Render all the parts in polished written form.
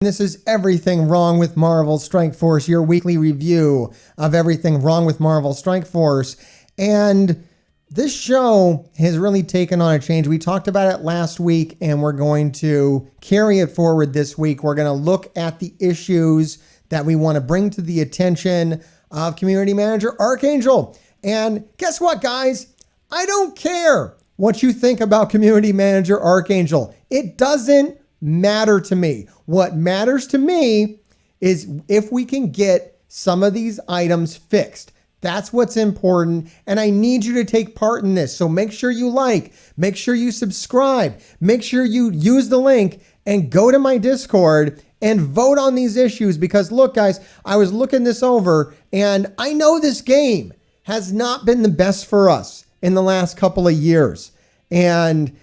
This is Everything Wrong with Marvel Strike Force, your weekly review of everything wrong with Marvel Strike Force. And this show has really taken on a change. We talked about it last week, and we're going to carry it forward this week. We're going to look at the issues that we want to bring to the attention of Community Manager Archangel. And guess what, guys? I don't care what you think about Community Manager Archangel. It doesn't matter to me. What matters to me is if we can get some of these items fixed. That's what's important, and I need you to take part in this. So make sure you like, make sure you subscribe, make sure you use the link and go to my Discord and vote on these issues, because look, guys, I was looking this over and I know this game has not been the best for us in the last couple of years. And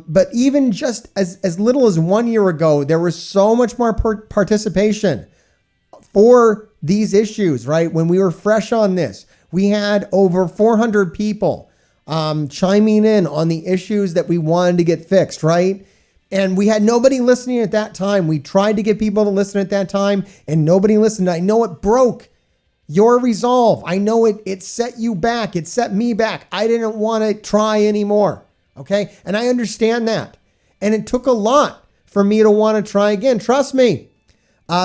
but even just as little as 1 year ago, there was so much more participation for these issues, right? When we were fresh on this, we had over 400 people chiming in on the issues that we wanted to get fixed, right? And we had nobody listening at that time. We tried to get people to listen at that time, and nobody listened. I know it broke your resolve. I know it set you back. It set me back. I didn't want to try anymore. Okay. And I understand that. And it took a lot for me to want to try again. Trust me.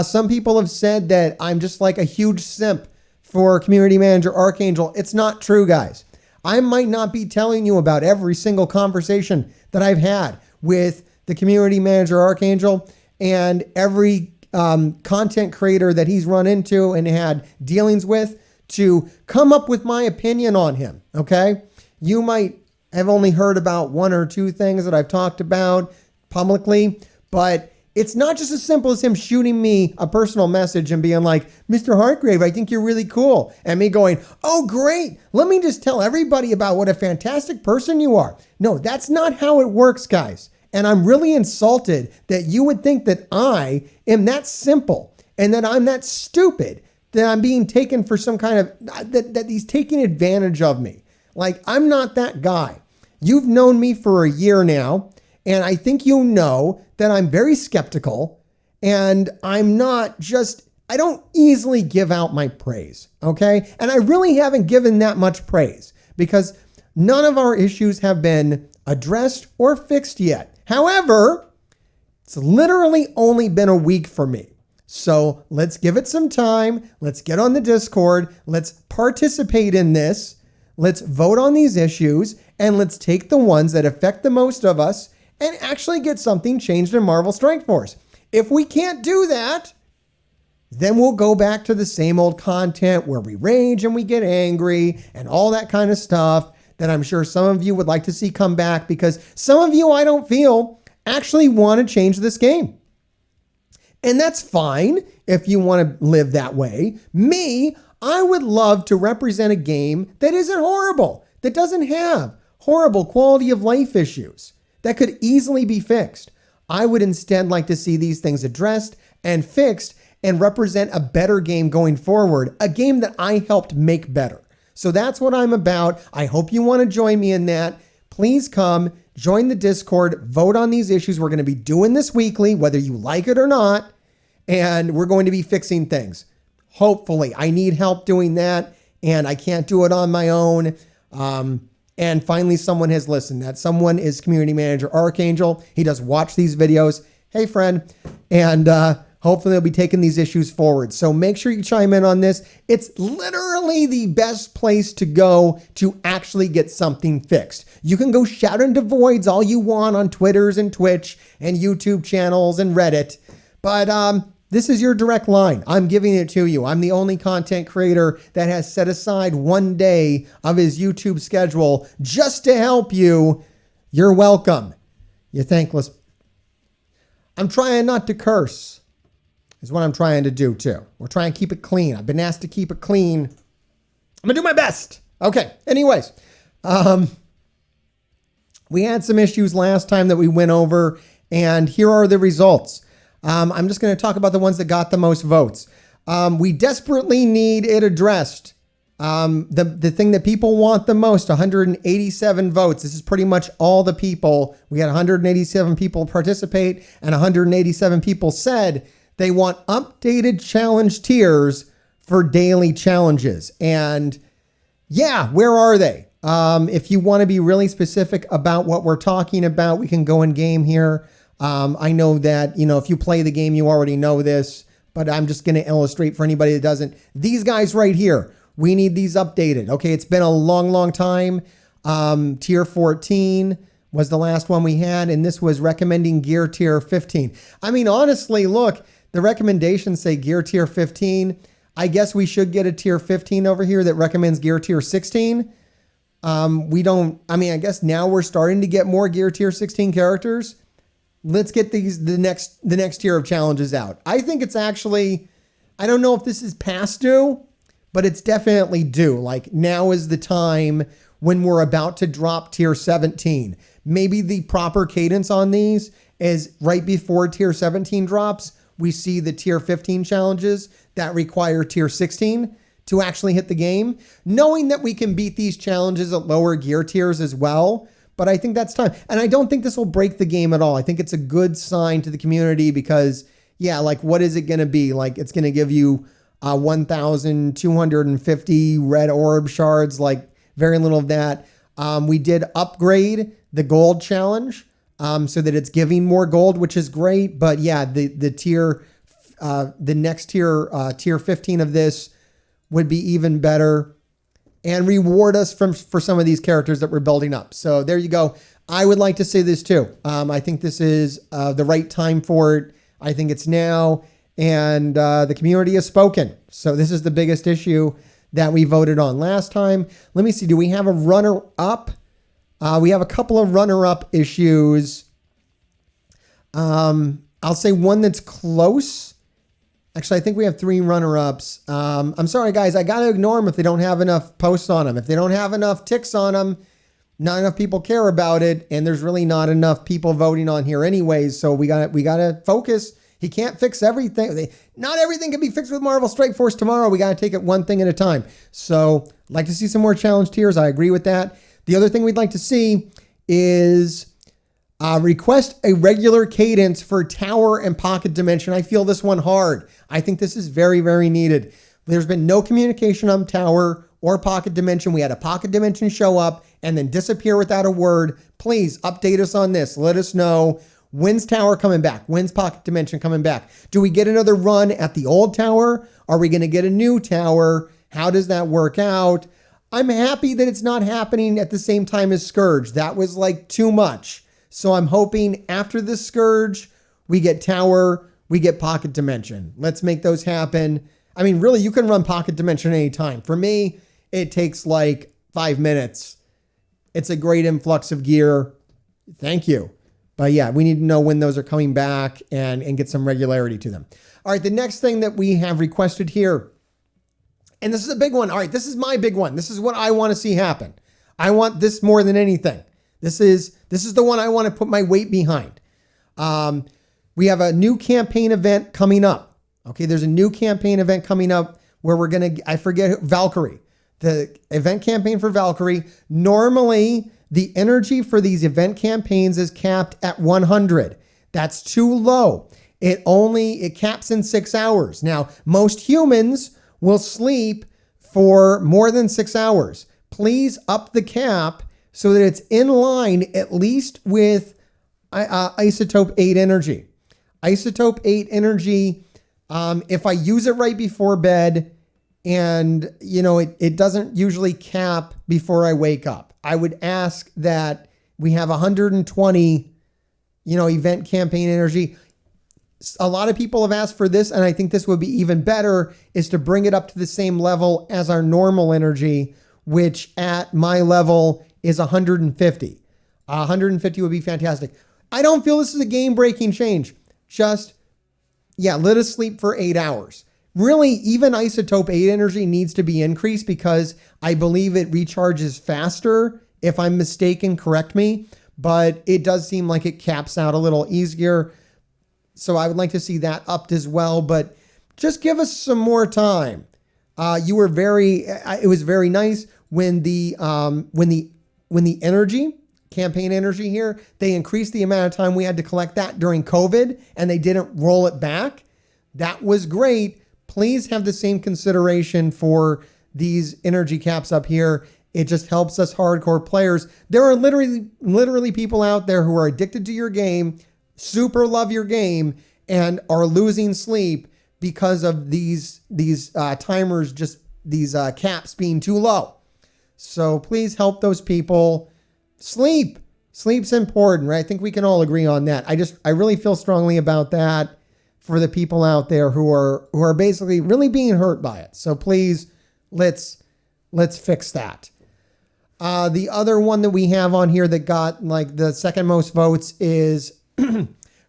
Some people have said that I'm just like a huge simp for Community Manager Archangel. It's not true, guys. I might not be telling you about every single conversation that I've had with the Community Manager Archangel and every content creator that he's run into and had dealings with to come up with my opinion on him. Okay. You might have only heard about one or two things that I've talked about publicly, but it's not just as simple as him shooting me a personal message and being like, Mr. Hartgrave, I think you're really cool. And me going, oh, great. Let me just tell everybody about what a fantastic person you are. No, that's not how it works, guys. And I'm really insulted that you would think that I am that simple and that I'm that stupid, that I'm being taken for some kind of, that he's taking advantage of me. Like, I'm not that guy. You've known me for a year now, and I think you know that I'm very skeptical, and I don't easily give out my praise, okay? And I really haven't given that much praise because none of our issues have been addressed or fixed yet. However, it's literally only been a week for me. So let's give it some time. Let's get on the Discord. Let's participate in this. Let's vote on these issues, and let's take the ones that affect the most of us and actually get something changed in Marvel Strike Force. If we can't do that, then we'll go back to the same old content where we rage and we get angry and all that kind of stuff that I'm sure some of you would like to see come back, because some of you, I don't feel, actually want to change this game. And that's fine if you want to live that way. Me, I would love to represent a game that isn't horrible, that doesn't have horrible quality of life issues that could easily be fixed. I would instead like to see these things addressed and fixed and represent a better game going forward, a game that I helped make better. So that's what I'm about. I hope you want to join me in that. Please come, join the Discord, vote on these issues. We're going to be doing this weekly, whether you like it or not, and we're going to be fixing things. Hopefully. I need help doing that, and I can't do it on my own. And finally, someone has listened. That someone is Community Manager Archangel. He does watch these videos. Hey, friend. And hopefully they'll be taking these issues forward. So make sure you chime in on this. It's literally the best place to go to actually get something fixed. You can go shout into voids all you want on Twitters and Twitch and YouTube channels and Reddit. But this is your direct line. I'm giving it to you. I'm the only content creator that has set aside one day of his YouTube schedule just to help you. You're welcome. You're thankless. I'm trying not to curse, is what I'm trying to do too. We're trying to keep it clean. I've been asked to keep it clean. I'm gonna do my best. Okay, anyways. We had some issues last time that we went over, and here are the results. I'm just going to talk about the ones that got the most votes. We desperately need it addressed. The thing that people want the most, 187 votes. This is pretty much all the people. We had 187 people participate, and 187 people said They want updated challenge tiers for daily challenges. And yeah, where are they? If you want to be really specific about what we're talking about, we can go in game here. I know that, if you play the game, you already know this, but I'm just going to illustrate for anybody that doesn't. These guys right here, we need these updated. Okay, it's been a long, long time. Tier 14 was the last one we had, and this was recommending gear tier 15. I mean, honestly, look, the recommendations say gear tier 15. I guess we should get a tier 15 over here that recommends gear tier 16. I guess now we're starting to get more gear tier 16 characters. Let's get the next tier of challenges out. I think it's actually, I don't know if this is past due, but it's definitely due. Like, now is the time when we're about to drop tier 17. Maybe the proper cadence on these is right before tier 17 drops, we see the tier 15 challenges that require tier 16 to actually hit the game, knowing that we can beat these challenges at lower gear tiers as well. But I think that's time. And I don't think this will break the game at all. I think it's a good sign to the community because, yeah, like, what is it going to be? Like, it's going to give you 1,250 red orb shards, like very little of that. We did upgrade the gold challenge so that it's giving more gold, which is great. But yeah, the next tier, tier 15 of this would be even better and reward us for some of these characters that we're building up. So there you go. I would like to say this too. I think this is the right time for it. I think it's now, and the community has spoken. So this is the biggest issue that we voted on last time. Let me see. Do we have a runner-up? We have a couple of runner-up issues. I'll say one that's close. Actually, I think we have 3 runner-ups. I'm sorry, guys. I got to ignore them if they don't have enough posts on them. If they don't have enough ticks on them, not enough people care about it, and there's really not enough people voting on here anyways. So we got to focus. He can't fix everything. Not everything can be fixed with Marvel Strike Force tomorrow. We got to take it one thing at a time. So I'd like to see some more challenge tiers. I agree with that. The other thing we'd like to see is request a regular cadence for Tower and Pocket Dimension. I feel this one hard. I think this is very, very needed. There's been no communication on Tower or Pocket Dimension. We had a Pocket Dimension show up and then disappear without a word. Please update us on this. Let us know. When's Tower coming back? When's Pocket Dimension coming back? Do we get another run at the old Tower? Are we going to get a new Tower? How does that work out? I'm happy that it's not happening at the same time as Scourge. That was like too much. So I'm hoping after the Scourge, we get Tower, we get Pocket Dimension. Let's make those happen. I mean, really, you can run Pocket Dimension anytime. For me, it takes like 5 minutes. It's a great influx of gear. Thank you. But yeah, we need to know when those are coming back and get some regularity to them. All right, the next thing that we have requested here, and this is a big one. All right, this is my big one. This is what I want to see happen. I want this more than anything. This is the one I want to put my weight behind. We have a new campaign event coming up. Okay, there's a new campaign event coming up where we're going to, I forget, Valkyrie. The event campaign for Valkyrie. Normally, the energy for these event campaigns is capped at 100. That's too low. It caps in 6 hours. Now, most humans will sleep for more than 6 hours. Please up the cap so that it's in line at least with Isotope 8 energy. Isotope 8 energy, if I use it right before bed and, it doesn't usually cap before I wake up, I would ask that we have 120, event campaign energy. A lot of people have asked for this, and I think this would be even better, is to bring it up to the same level as our normal energy, which at my level is 150. 150 would be fantastic. I don't feel this is a game-breaking change. Just, let us sleep for 8 hours. Really, even Isotope 8 energy needs to be increased because I believe it recharges faster. If I'm mistaken, correct me. But it does seem like it caps out a little easier. So I would like to see that upped as well. But just give us some more time. It was very nice when the energy, campaign energy here, they increased the amount of time we had to collect that during COVID and they didn't roll it back. That was great. Please have the same consideration for these energy caps up here. It just helps us hardcore players. There are literally people out there who are addicted to your game, super love your game, and are losing sleep because of these timers, just these caps being too low. So please help those people. Sleep's important, right? I think we can all agree on that. I really feel strongly about that for the people out there who are basically really being hurt by it. So please, let's fix that. The other one that we have on here that got like the second most votes is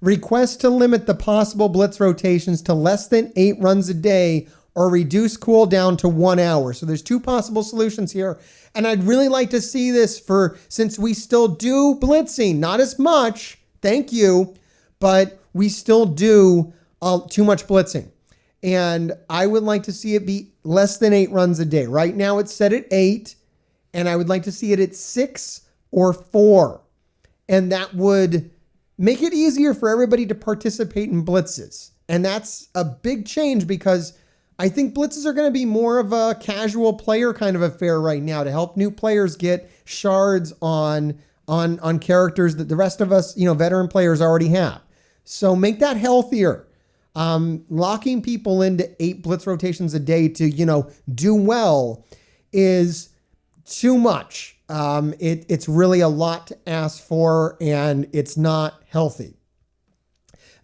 request to limit the possible blitz rotations to less than 8 runs a day or reduce cooldown to 1 hour. So there's 2 possible solutions here. And I'd really like to see this since we still do blitzing, not as much, thank you, but we still do too much blitzing. And I would like to see it be less than 8 runs a day. Right now it's set at 8, and I would like to see it at 6 or 4. And that would make it easier for everybody to participate in blitzes. And that's a big change because I think blitzes are going to be more of a casual player kind of affair right now to help new players get shards on characters that the rest of us, veteran players already have. So make that healthier. Locking people into 8 blitz rotations a day to, do well is too much. It's really a lot to ask for, and it's not healthy.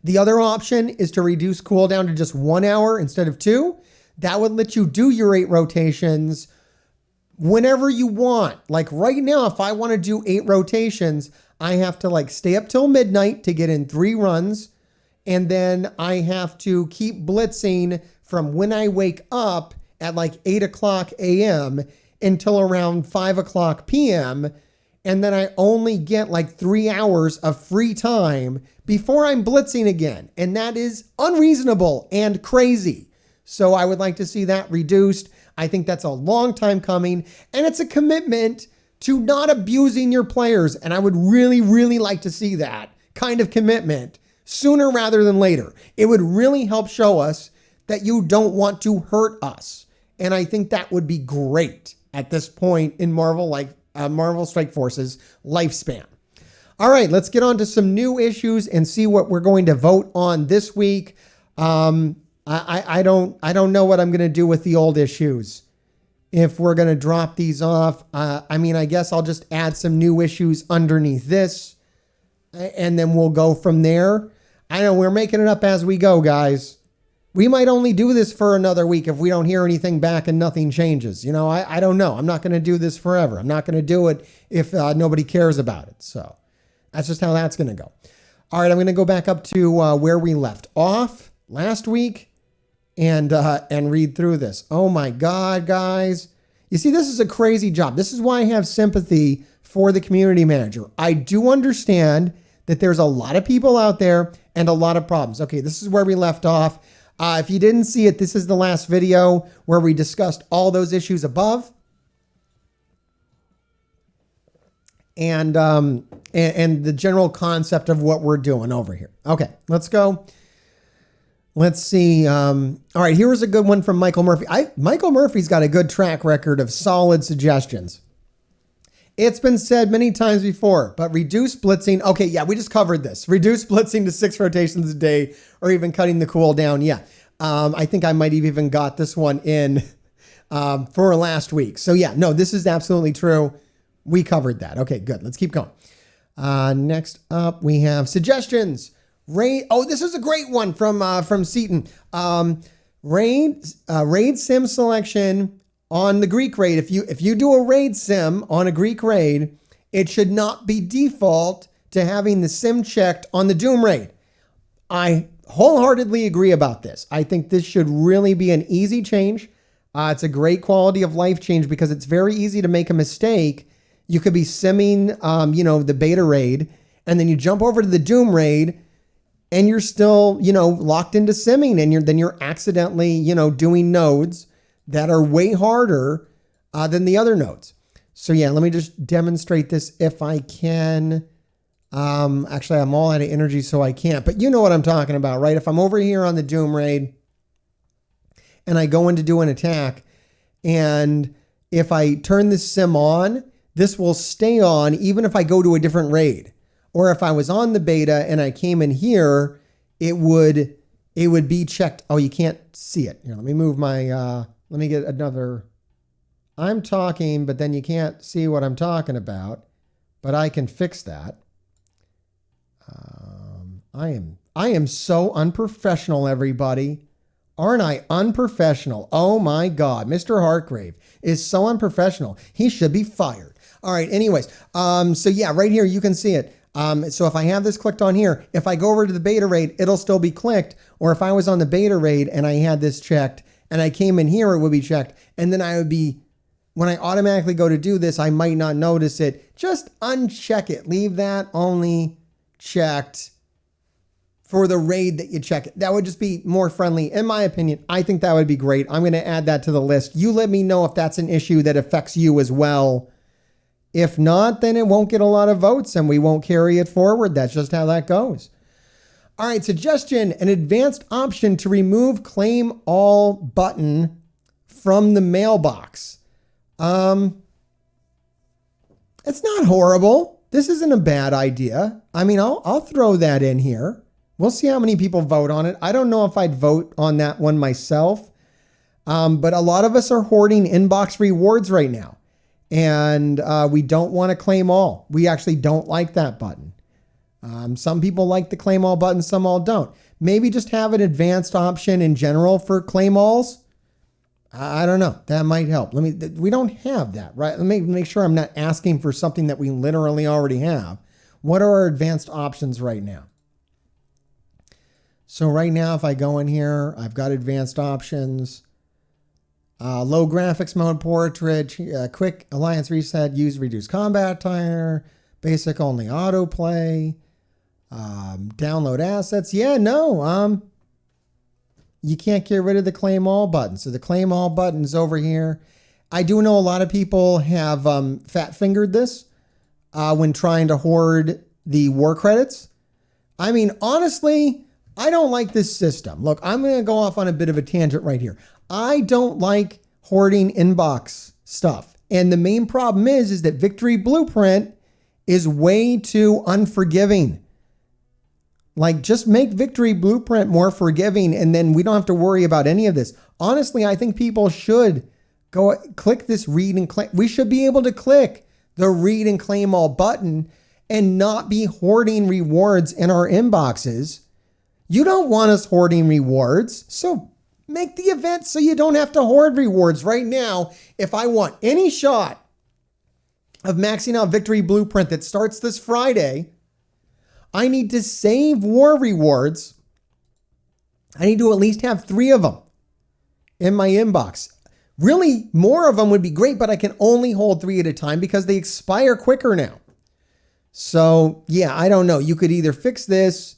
The other option is to reduce cooldown to just 1 hour instead of 2. That would let you do your 8 rotations whenever you want. Like right now, if I want to do 8 rotations, I have to stay up till midnight to get in 3 runs. And then I have to keep blitzing from when I wake up at 8 o'clock a.m. until around 5 o'clock p.m. And then I only get 3 hours of free time before I'm blitzing again. And that is unreasonable and crazy. So I would like to see that reduced. I think that's a long time coming. And it's a commitment to not abusing your players. And I would really, really like to see that kind of commitment sooner rather than later. It would really help show us that you don't want to hurt us. And I think that would be great at this point in Marvel Strike Force's lifespan. All right, let's get on to some new issues and see what we're going to vote on this week. I don't know what I'm going to do with the old issues. If we're going to drop these off, I guess I'll just add some new issues underneath this, and then we'll go from there. I know we're making it up as we go, guys. We might only do this for another week if we don't hear anything back and nothing changes. I don't know. I'm not going to do this forever. I'm not going to do it if nobody cares about it. So that's just how that's going to go. All right, I'm going to go back up to where we left off last week and read through this. Oh my God, guys. You see, this is a crazy job. This is why I have sympathy for the community manager. I do understand that there's a lot of people out there and a lot of problems. Okay, this is where we left off. If you didn't see it, this is the last video where we discussed all those issues above. And the general concept of what we're doing over here. Okay, let's go. Let's see. All right, here's a good one from Michael Murphy. Michael Murphy's got a good track record of solid suggestions. It's been said many times before, but reduce blitzing. Okay, yeah, we just covered this. Reduce blitzing to 6 rotations a day or even cutting the cooldown. Yeah, I think I might have even got this one in for last week. So yeah, no, this is absolutely true. We covered that. Okay, good. Let's keep going. Next up, we have suggestions. This is a great one from Seaton. Raid sim selection on the Greek raid. If you do a raid sim on a Greek raid, it should not be default to having the sim checked on the Doom raid. I wholeheartedly agree about this. I think this should really be an easy change. It's a great quality of life change because it's very easy to make a mistake. You could be simming, the beta raid, and then you jump over to the Doom raid, and you're still, locked into simming, and you're accidentally, doing nodes that are way harder than the other nodes. So yeah, let me just demonstrate this if I can. Actually, I'm all out of energy, so I can't. But you know what I'm talking about, right? If I'm over here on the Doom Raid and I go in to do an attack, and if I turn this sim on, this will stay on even if I go to a different raid. Or if I was on the beta and I came in here, it would be checked. Oh, you can't see it. Here, let me move my, let me get another. I'm talking, but then you can't see what I'm talking about. But I can fix that. I am so unprofessional, everybody. Aren't I unprofessional? Oh my God. Mr. Hartgrave is so unprofessional. He should be fired. All right. Anyways. So yeah, right here, you can see it. So if I have this clicked on here, if I go over to the beta raid, it'll still be clicked. Or if I was on the beta raid and I had this checked and I came in here, it would be checked. And then I would be, when I automatically go to do this, I might not notice it. Just uncheck it. Leave that only checked for the raid that you check it. That would just be more friendly. In my opinion, I think that would be great. I'm going to add that to the list. You let me know if that's an issue that affects you as well. If not, then it won't get a lot of votes and we won't carry it forward. That's just how that goes. All right, suggestion, an advanced option to remove claim all button from the mailbox. It's not horrible. This isn't a bad idea. I mean, I'll throw that in here. We'll see how many people vote on it. I don't know if I'd vote on that one myself. But a lot of us are hoarding inbox rewards right now. And we don't want to claim all. We actually don't like that button. Some people like the claim all button, some all don't. Maybe just have an advanced option in general for claim alls. I don't know. That might help. We don't have that, right? Let me make sure I'm not asking for something that we literally already have. What are our advanced options right now? So right now, if I go in here, I've got advanced options. Low graphics mode, portrait, quick alliance reset, use reduced combat timer, basic only autoplay, download assets. Yeah, no, you can't get rid of the claim all button. So the claim all button is over here. I do know a lot of people have fat fingered this when trying to hoard the war credits. I mean, honestly, I don't like this system. Look, I'm going to go off on a bit of a tangent right here. I don't like hoarding inbox stuff. And the main problem is that Victory Blueprint is way too unforgiving. Like, just make Victory Blueprint more forgiving and then we don't have to worry about any of this. Honestly, I think people should go click this read and claim. We should be able to click the read and claim all button and not be hoarding rewards in our inboxes. You don't want us hoarding rewards, so make the event so you don't have to hoard rewards. Right now, if I want any shot of maxing out Victory Blueprint that starts this Friday, I need to save war rewards. I need to at least have 3 of them in my inbox. Really, more of them would be great, but I can only hold 3 at a time because they expire quicker now. So yeah, I don't know. You could either fix this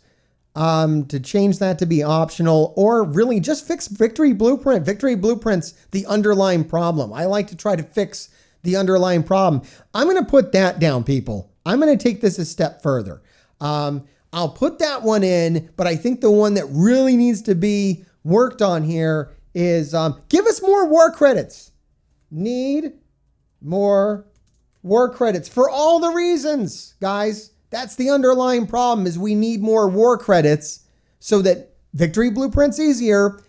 to change that to be optional, or really just fix Victory Blueprint. Victory Blueprint's the underlying problem. I like to try to fix the underlying problem. I'm going to put that down, people. I'm going to take this a step further. I'll put that one in, but I think the one that really needs to be worked on here is give us more war credits. Need more war credits for all the reasons, guys. That's the underlying problem, is we need more war credits so that Victory Blueprint's easier.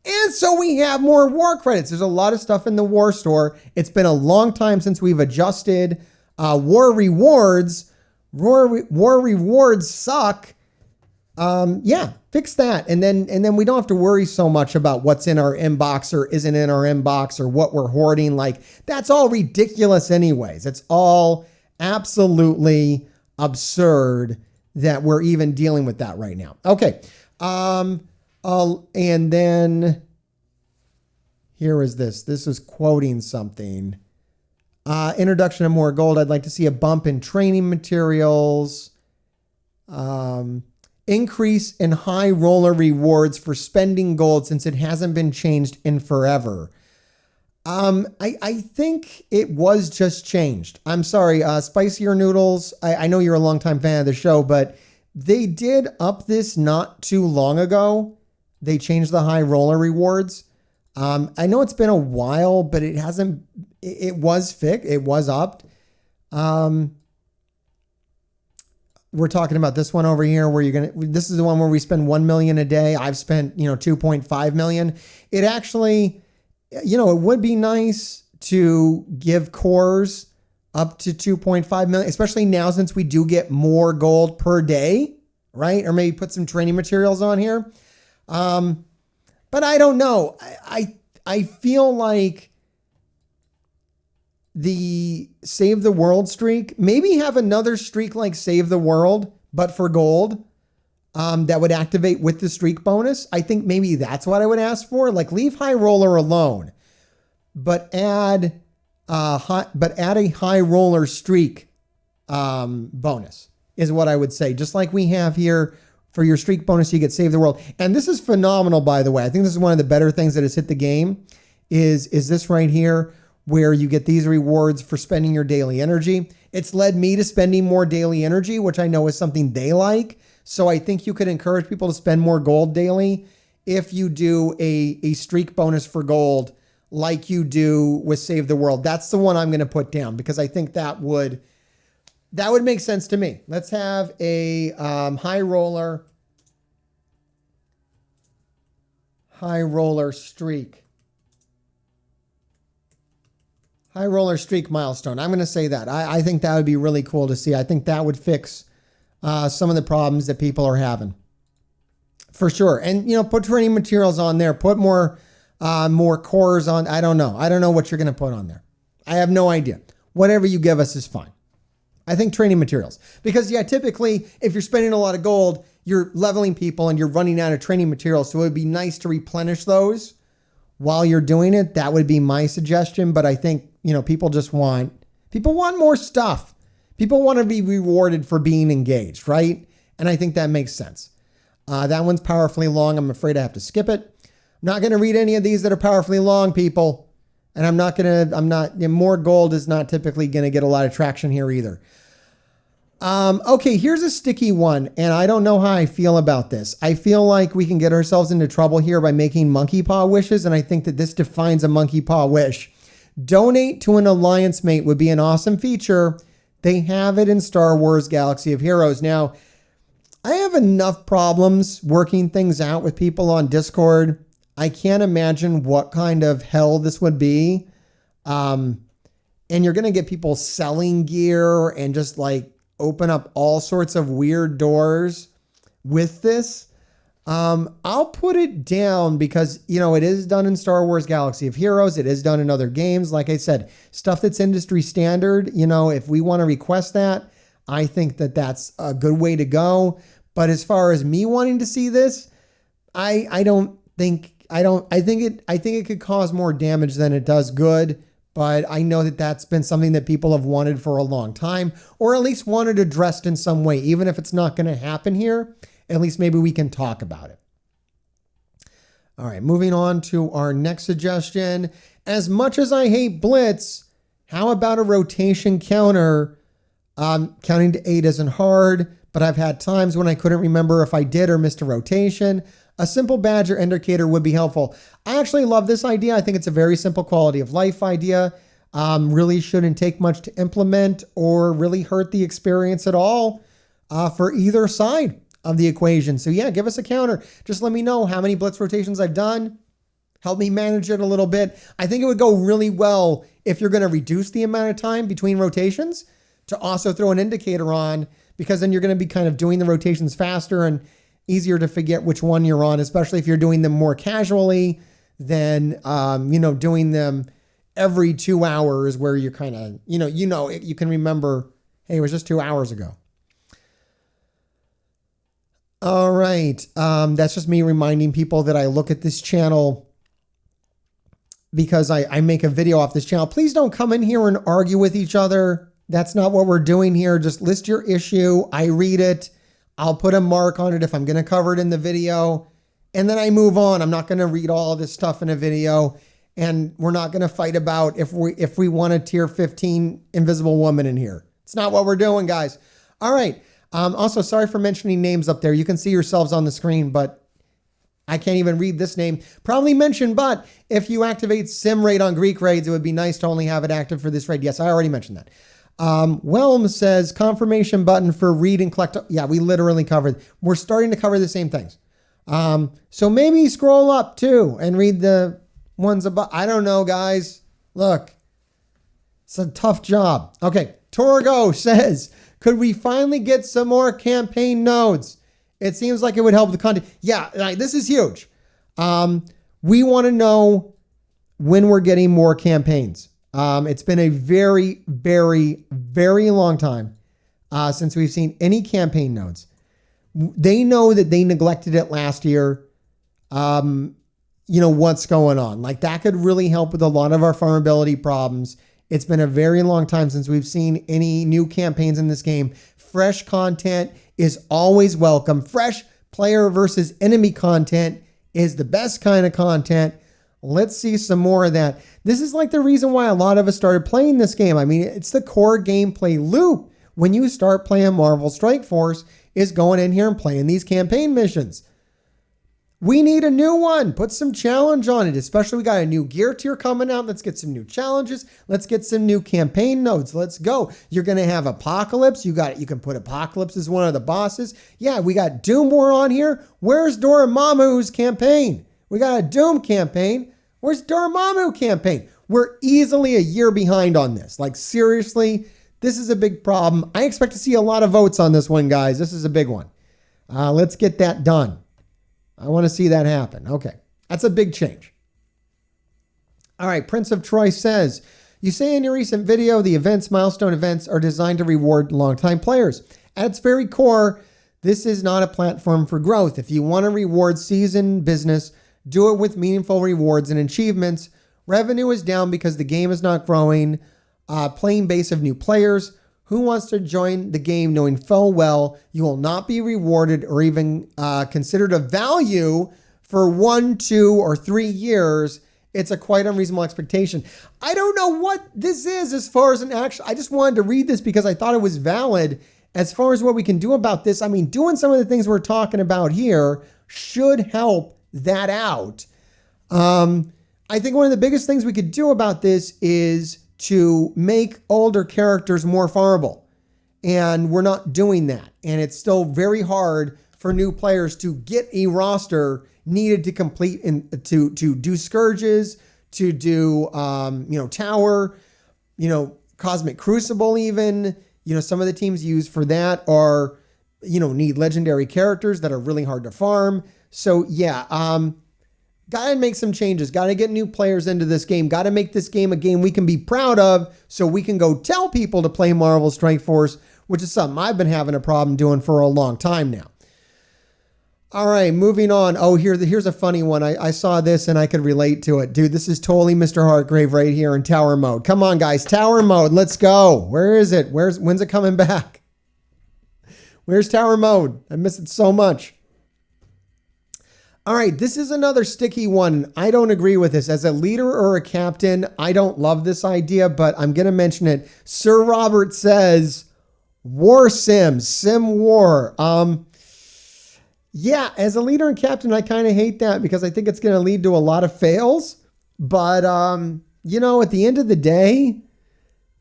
And so we have more war credits. There's a lot of stuff in the war store. It's been a long time since we've adjusted war rewards. War rewards suck. Yeah, fix that. And then we don't have to worry so much about what's in our inbox or isn't in our inbox or what we're hoarding. Like, that's all ridiculous anyways. It's all absolutely absurd that we're even dealing with that right now. Okay. And then here is this. This is quoting something. Introduction of more gold. I'd like to see a bump in training materials. Increase in high roller rewards for spending gold since it hasn't been changed in forever. I think it was just changed. I'm sorry, Spicier Noodles. I know you're a longtime fan of the show, but they did up this not too long ago. They changed the high roller rewards. I know it's been a while, but it hasn't, it was fixed. It was upped. We're talking about this one over here where this is the one where we spend 1 million a day. I've spent, 2.5 million. It actually, it would be nice to give cores up to 2.5 million, especially now since we do get more gold per day, right? Or maybe put some training materials on here. But I don't know. I feel like the Save the World streak, maybe have another streak like Save the World, but for gold, that would activate with the streak bonus. I think maybe that's what I would ask for. Like leave high roller alone, but add a high roller streak bonus is what I would say. Just like we have here for your streak bonus, you get Save the World. And this is phenomenal, by the way. I think this is one of the better things that has hit the game is this right here, where you get these rewards for spending your daily energy. It's led me to spending more daily energy, which I know is something they like. So I think you could encourage people to spend more gold daily if you do a streak bonus for gold like you do with Save the World. That's the one I'm going to put down because I think that would make sense to me. Let's have a high roller streak. High roller streak milestone. I'm going to say that. I think that would be really cool to see. I think that would fix some of the problems that people are having. For sure. And, put training materials on there. Put more cores on. I don't know. I don't know what you're going to put on there. I have no idea. Whatever you give us is fine. I think training materials. Because, typically, if you're spending a lot of gold, you're leveling people and you're running out of training materials. So it would be nice to replenish those while you're doing it. That would be my suggestion. But I think, people want more stuff. People want to be rewarded for being engaged, right? And I think that makes sense. That one's powerfully long. I'm afraid I have to skip it. I'm not going to read any of these that are powerfully long, people. And more gold is not typically going to get a lot of traction here either. Okay, here's a sticky one, and I don't know how I feel about this. I feel like we can get ourselves into trouble here by making monkey paw wishes, and I think that this defines a monkey paw wish. Donate to an alliance mate would be an awesome feature. They have it in Star Wars Galaxy of Heroes. Now, I have enough problems working things out with people on Discord. I can't imagine what kind of hell this would be. And you're going to get people selling gear and just open up all sorts of weird doors with this. I'll put it down because, it is done in Star Wars Galaxy of Heroes. It is done in other games. Like I said, stuff that's industry standard, if we want to request that, I think that that's a good way to go. But as far as me wanting to see this, I think it could cause more damage than it does good. But I know that that's been something that people have wanted for a long time, or at least wanted addressed in some way. Even if it's not going to happen here, at least maybe we can talk about it. All right, moving on to our next suggestion. As much as I hate Blitz, how about a rotation counter? Counting to 8 isn't hard, but I've had times when I couldn't remember if I did or missed a rotation. A simple badge or indicator would be helpful. I actually love this idea. I think it's a very simple quality of life idea. Really shouldn't take much to implement or really hurt the experience at all for either side of the equation. So give us a counter. Just let me know how many Blitz rotations I've done. Help me manage it a little bit. I think it would go really well if you're going to reduce the amount of time between rotations to also throw an indicator on, because then you're going to be kind of doing the rotations faster and easier to forget which one you're on, especially if you're doing them more casually than, doing them every 2 hours where you're kind of, you can remember, hey, it was just 2 hours ago. All right. That's just me reminding people that I look at this channel because I make a video off this channel. Please don't come in here and argue with each other. That's not what we're doing here. Just list your issue. I read it. I'll put a mark on it if I'm going to cover it in the video, and then I move on. I'm not going to read all of this stuff in a video And we're not going to fight about if we want a tier 15 invisible woman in here. It's not what we're doing, guys. All right. Also, sorry for mentioning names up there. You can see yourselves on the screen, but I can't even read this name. Probably mentioned, but if you activate sim raid on Greek raids, it would be nice to only have it active for this raid. Yes, I already mentioned that. Whelm says confirmation button for read and collect. Yeah, we literally covered. We're starting to cover the same things. So maybe scroll up too and read the ones above. I don't know, guys. Look, it's a tough job. Okay. Torgo says, could we finally get some more campaign nodes? It seems like it would help the content. Yeah, this is huge. We want to know when we're getting more campaigns. It's been a very, very, very long time since we've seen any campaign nodes. They know that they neglected it last year. What's going on? Like that could really help with a lot of our farmability problems. It's been a very long time since we've seen any new campaigns in this game. Fresh content is always welcome. Fresh player versus enemy content is the best kind of content. Let's see some more of that. This is like the reason why a lot of us started playing this game. I mean, it's the core gameplay loop. When you start playing Marvel Strike Force, is going in here and playing these campaign missions. We need a new one. Put some challenge on it, especially we got a new gear tier coming out. Let's get some new challenges. Let's get some new campaign nodes. Let's go. You're going to have Apocalypse. You can put Apocalypse as one of the bosses. Yeah, we got Doom War on here. Where's Dormammu's campaign? We got a Doom campaign. Where's Dormammu campaign? We're easily a year behind on this. Like seriously, this is a big problem. I expect to see a lot of votes on this one, guys. This is a big one. Let's get that done. I want to see that happen. Okay. That's a big change. All right. Prince of Troy says, you say in your recent video, the milestone events are designed to reward longtime players. At its very core, this is not a platform for growth. If you want to reward seasoned business, do it with meaningful rewards and achievements. Revenue is down because the game is not growing. Playing base of new players. Who wants to join the game knowing full well you will not be rewarded or even considered of value for 1, 2, or 3 years? It's a quite unreasonable expectation. I don't know what this is as far as an action. I just wanted to read this because I thought it was valid as far as what we can do about this. I mean, doing some of the things we're talking about here should help that out. I think one of the biggest things we could do about this is to make older characters more farmable. And we're not doing that. And it's still very hard for new players to get a roster needed to complete and to do Scourges, to do, Tower, Cosmic Crucible even. Some of the teams used for that are, need legendary characters that are really hard to farm. So yeah, got to make some changes. Got to get new players into this game. Got to make this game a game we can be proud of so we can go tell people to play Marvel Strike Force, which is something I've been having a problem doing for a long time now. All right, moving on. Oh, here's a funny one. I saw this and I could relate to it. Dude, this is totally Mr. Heartgrave right here in Tower Mode. Come on, guys. Tower Mode. Let's go. Where is it? When's it coming back? Where's Tower Mode? I miss it so much. All right, this is another sticky one. I don't agree with this. As a leader or a captain, I don't love this idea, but I'm going to mention it. Sir Robert says, War Sims, Sim War. Yeah, as a leader and captain, I kind of hate that because I think it's going to lead to a lot of fails. But, at the end of the day,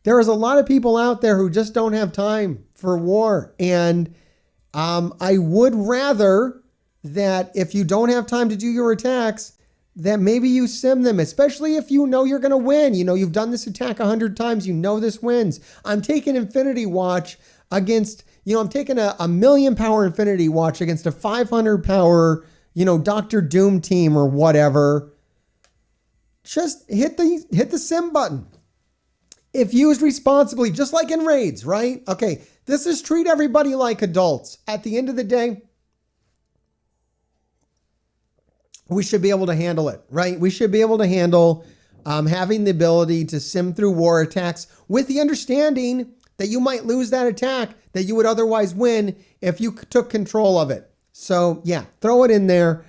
there is a lot of people out there who just don't have time for war. And I would rather that if you don't have time to do your attacks, that maybe you sim them, especially if you know you're going to win. You've done this attack 100 times. This wins. I'm taking Infinity Watch against, I'm taking a 1,000,000 power Infinity Watch against a 500 power, Dr. Doom team or whatever. Just hit the sim button. If used responsibly, just like in raids, right? Okay, this is treat everybody like adults. At the end of the day, we should be able to handle it, right? We should be able to handle having the ability to sim through war attacks with the understanding that you might lose that attack that you would otherwise win if you took control of it. So yeah, throw it in there.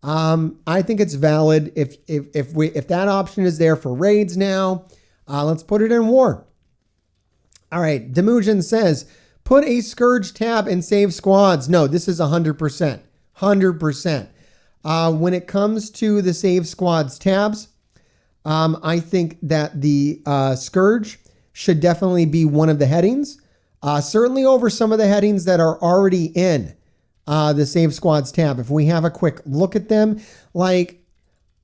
I think it's valid. If that option is there for raids now, let's put it in war. All right. Demujin says, put a Scourge tab and save squads. No, this is 100%. 100%. When it comes to the save squads tabs, I think that the Scourge should definitely be one of the headings. Certainly over some of the headings that are already in the save squads tab. If we have a quick look at them, like,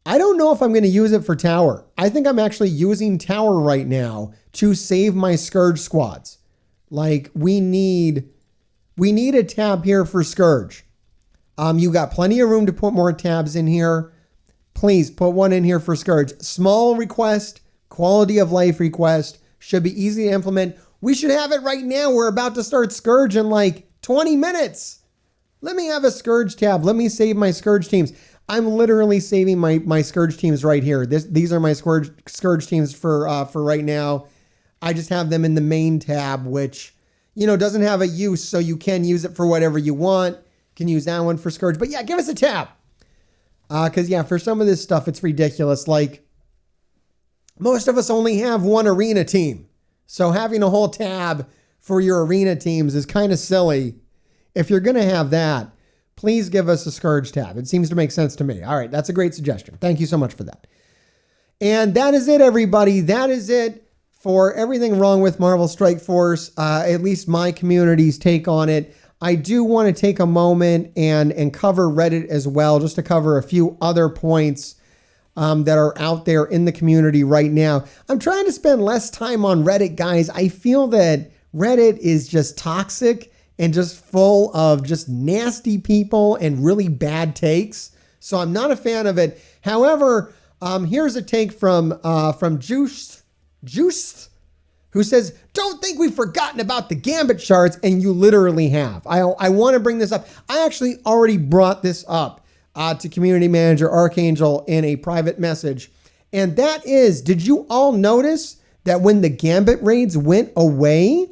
I don't know if I'm going to use it for tower. I think I'm actually using tower right now to save my Scourge squads. Like, we need a tab here for Scourge. You got plenty of room to put more tabs in here. Please put one in here for Scourge. Small request, quality of life request, should be easy to implement. We should have it right now. We're about to start Scourge in like 20 minutes. Let me have a Scourge tab. Let me save my Scourge teams. I'm literally saving my Scourge teams right here. These are my Scourge teams for right now. I just have them in the main tab, which, doesn't have a use, so you can use it for whatever you want. You can use that one for Scourge. But yeah, give us a tab. Because yeah, for some of this stuff, it's ridiculous. Like, most of us only have one arena team. So having a whole tab for your arena teams is kind of silly. If you're going to have that, please give us a Scourge tab. It seems to make sense to me. All right, that's a great suggestion. Thank you so much for that. And that is it, everybody. That is it for everything wrong with Marvel Strike Force, at least my community's take on it. I do want to take a moment and cover Reddit as well, just to cover a few other points that are out there in the community right now. I'm trying to spend less time on Reddit, guys. I feel that Reddit is just toxic and just full of just nasty people and really bad takes. So I'm not a fan of it. However, here's a take from Juice, who says, don't think we've forgotten about the Gambit shards, and you literally have. I want to bring this up. I actually already brought this up to community manager Archangel in a private message. And that is, did you all notice that when the Gambit raids went away,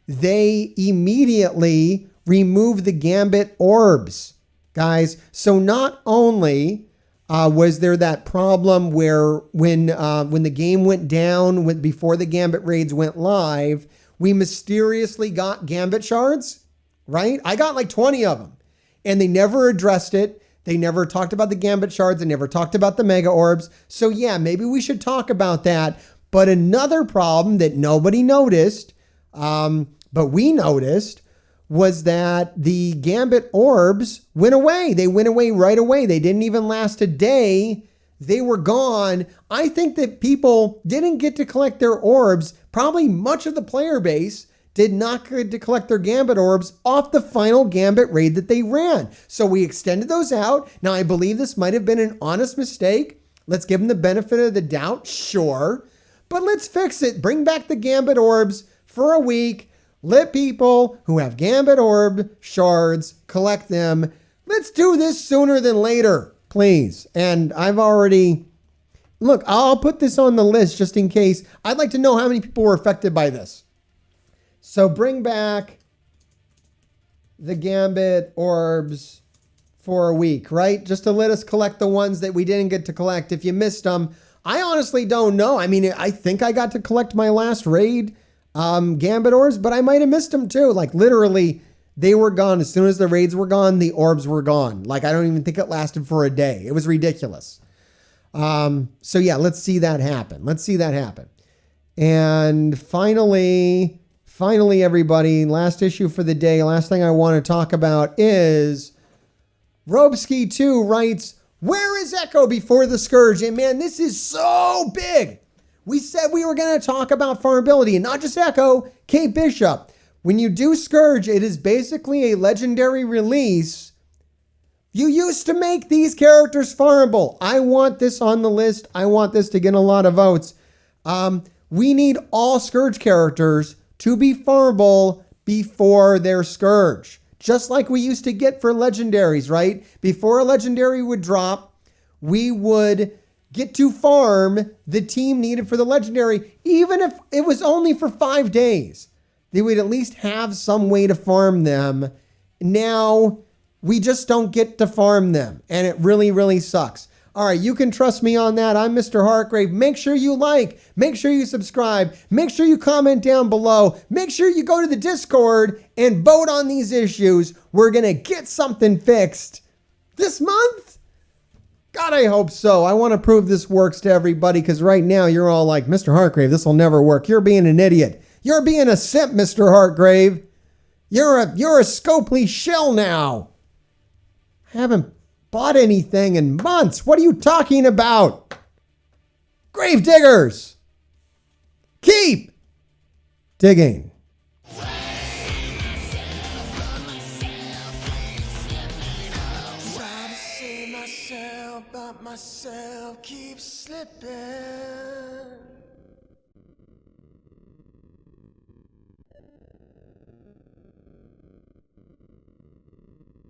they immediately removed the Gambit orbs, guys? So not only was there that problem where when the game went down before the Gambit raids went live, we mysteriously got Gambit shards, right? I got like 20 of them, and they never addressed it. They never talked about the Gambit shards. They never talked about the Mega Orbs. So yeah, maybe we should talk about that. But another problem that nobody noticed, but we noticed, was that the Gambit orbs went away. They went away right away. They didn't even last a day. They were gone. I think that people didn't get to collect their orbs. Probably much of the player base did not get to collect their Gambit orbs off the final Gambit raid that they ran. So we extended those out. Now, I believe this might have been an honest mistake. Let's give them the benefit of the doubt, sure. But let's fix it. Bring back the Gambit orbs for a week. Let people who have Gambit orb shards collect them. Let's do this sooner than later, please. And I've already, look, I'll put this on the list just in case. I'd like to know how many people were affected by this. So bring back the Gambit orbs for a week, right? Just to let us collect the ones that we didn't get to collect. If you missed them, I honestly don't know. I mean, I think I got to collect my last raid Gambit orbs, but I might have missed them too. Like literally, they were gone. As soon as the raids were gone, the orbs were gone. Like I don't even think it lasted for a day. It was ridiculous. So yeah, let's see that happen. Let's see that happen. And finally, everybody, last issue for the day. Last thing I want to talk about is Robesky 2 writes, where is Echo before the Scourge? And man, this is so big. We said we were going to talk about farmability, and not just Echo, Kate Bishop. When you do Scourge, it is basically a legendary release. You used to make these characters farmable. I want this on the list. I want this to get a lot of votes. We need all Scourge characters to be farmable before their Scourge. Just like we used to get for legendaries, right? Before a legendary would drop, we would get to farm the team needed for the legendary, even if it was only for 5 days. They would at least have some way to farm them. Now, We just don't get to farm them, and it really, really sucks. All right, you can trust me on that. I'm Mr. Hartgrave. Make sure you like, make sure you subscribe, make sure you comment down below, make sure you go to the Discord and vote on these issues. We're going to get something fixed this month. God, I hope so. I want to prove this works to everybody because right now you're all like, Mr. Hartgrave, this will never work. You're being an idiot. You're being a simp, Mr. Hartgrave. You're a Scopely shill now. I haven't bought anything in months. What are you talking about? Grave diggers, keep digging. Myself, but myself keeps slipping.